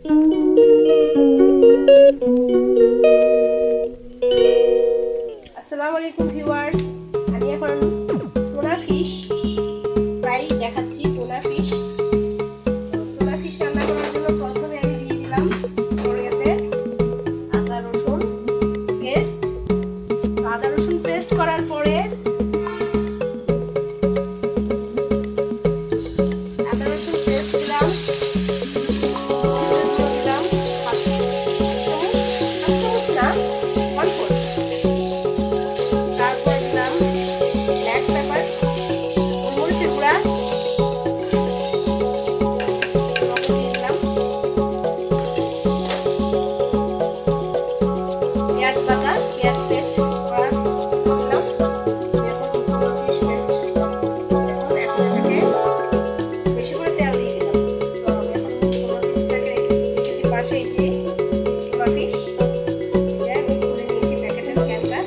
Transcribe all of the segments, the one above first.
আসসালামু আলাইকুম ভিউয়ার্স, আমি এখন টুনা ফিশ ফ্রাই দেখাচ্ছি। টুনা ফিশ রান্না করার জন্য প্রথমে আমি দিয়ে দিলাম কড়াইতে আদা রসুন পেস্ট করার পরে আদা রসুন পেস্ট দিলাম, তারপর দিলাম ব্ল্যাক পেপার, মরিচের গুঁড়া, দিলাম পেঁয়াজ বাটা, পেঁয়াজ পেস্ট করা দিলাম। বেশি করে তেল দিয়ে দিলাম। তো আমি এখন ফিশটাকে পাশে দিয়ে ফিশ খুলে নিয়েছি প্যাকেটের ক্যানটা।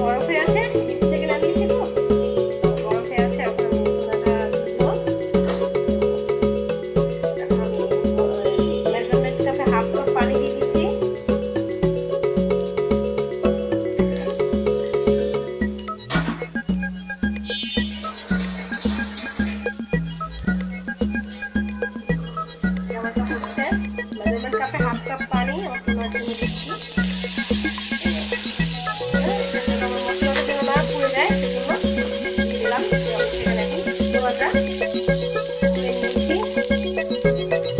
বরফ হয়ে আছে, ফ্রিজ থেকে নামিয়েছি তো বরফ হয়ে আছে। এখন আমি চুলাটা দিব। এখন আমি মেজারমেন্ট কাপে হাফ কাপ পানি দিয়ে দিচ্ছি। জামাটা হচ্ছে মেজারমেন্ট কাপে হাফ কাপ পানি আমার চুলাটা দিয়ে দিচ্ছি। মশলাটা যেন না পুড়ে যায় সেজন্য দিয়ে দিলাম। সেখানে এখন চুলাটা তুলে নিয়েছি।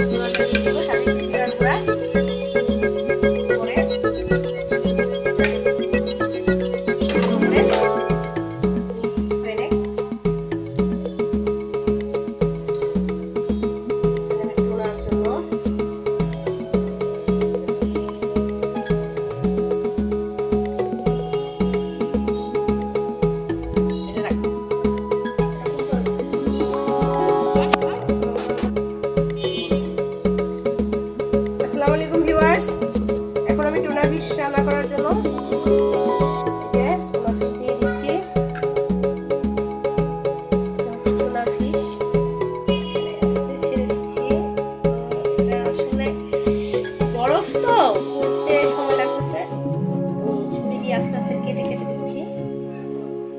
চুলাটা দিয়ে দেবো সাথে জিরার গুঁড়া, আসসালামু আলাইকুম ভিউয়ার্স, এখন আমি টুনা ফিশ রান্না করার জন্য টুনা ফিশ দিয়ে দিচ্ছি। এটা হচ্ছে টুনা ফিশ, আস্তে ছেড়ে দিচ্ছি। এটা আসলে বরফ তো করতে সময় লাগতেছে, ছুরি দিয়ে আস্তে আস্তে কেটে কেটে দিচ্ছি।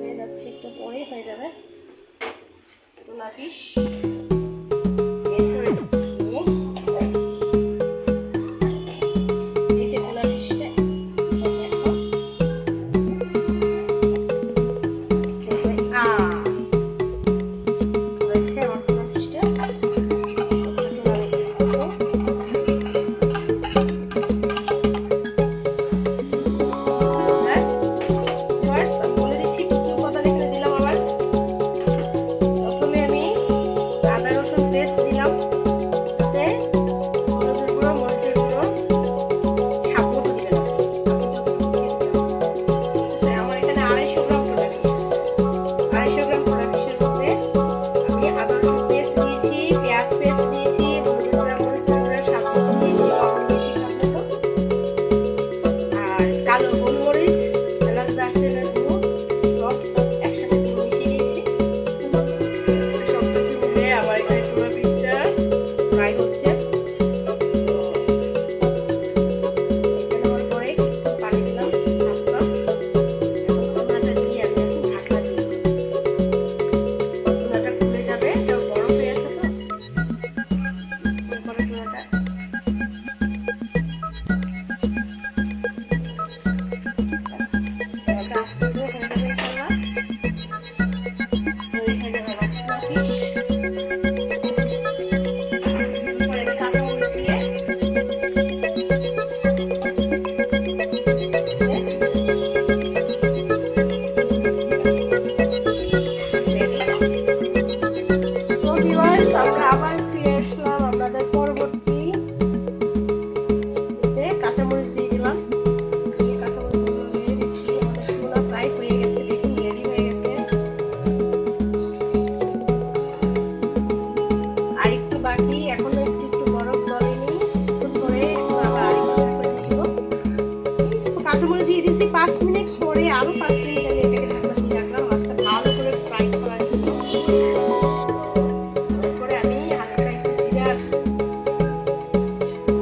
হয়ে যাচ্ছে, একটু পরে হয়ে যাবে। টুনা ফিশ বের করে দিচ্ছি।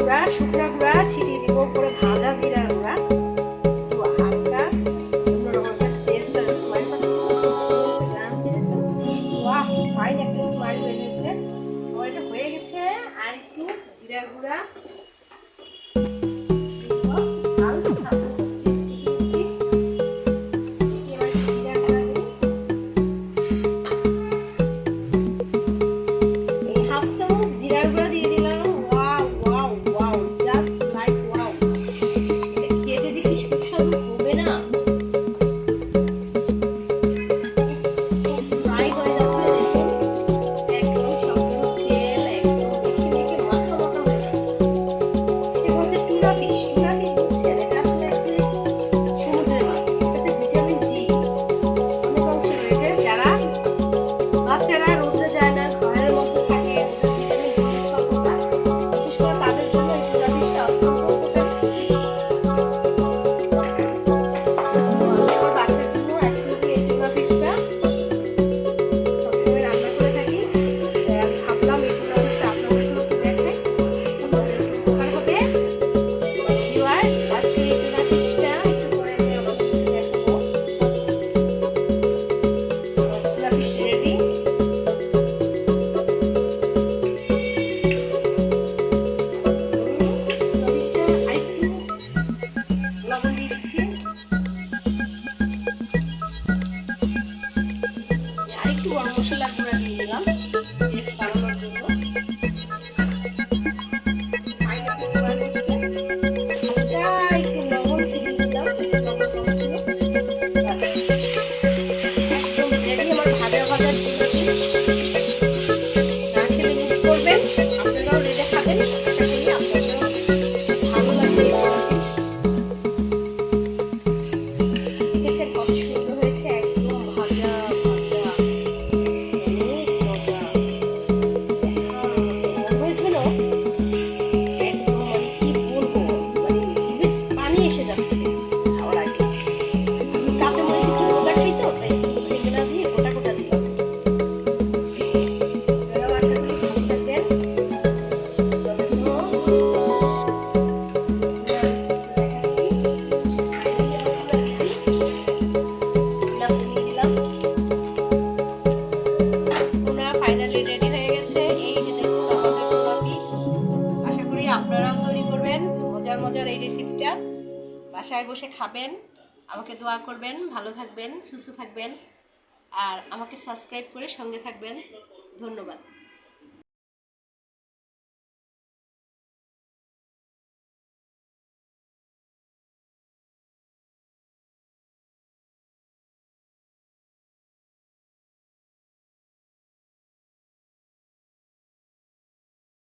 গুঁড়া, শুকনো গুঁড়া ছিটিয়ে দিব উপরে, ভাজা জিরার গুঁড়া, একটু হালকা অন্যরকম একটা টেস্ট আর স্মাইল পাচ্ছে। গান দিয়েছে, ওয়াহ, ফাইন একটা স্মাইল বেরিয়েছে। আমার এটা হয়ে গেছে। আর একটু জিরা গুঁড়া মশলা গুঁড়া দিয়ে দিলাম টেস্ট বাড়ানোর জন্য। একটু লবণ ছিটিয়ে দিলাম, একদম রেডি আমার ভাজা ভাজার জন্য। না খেলে মিস করবেন, আপনারাও রেডে খাবেন। আশা করি আপনাদেরও ভালো লাগবে। দেখেছেন কত সুন্দর হয়েছে, একদম ভাজা ভাজা, এসে যাচ্ছে খাওয়ার আগে। কাঁচা মরিচ একটু গোটা খাই তো, তাই একটু ভেঙে না দিয়ে গোটা গোটা দিলাম। আশা করি ভালো থাকবেন। ফাইনালি রেডি হয়ে গেছে। এই যে দেখুন আমাদের টুনা ফিশ। আশা করি আপনারাও তৈরি করবেন মজার মজার এই রেসিপিটা, বাসায় বসে খাবেন। আমাকে দোয়া করবেন, ভালো থাকবেন, সুস্থ থাকবেন, আর আমাকে সাবস্ক্রাইব করে সঙ্গে থাকবেন। ধন্যবাদ।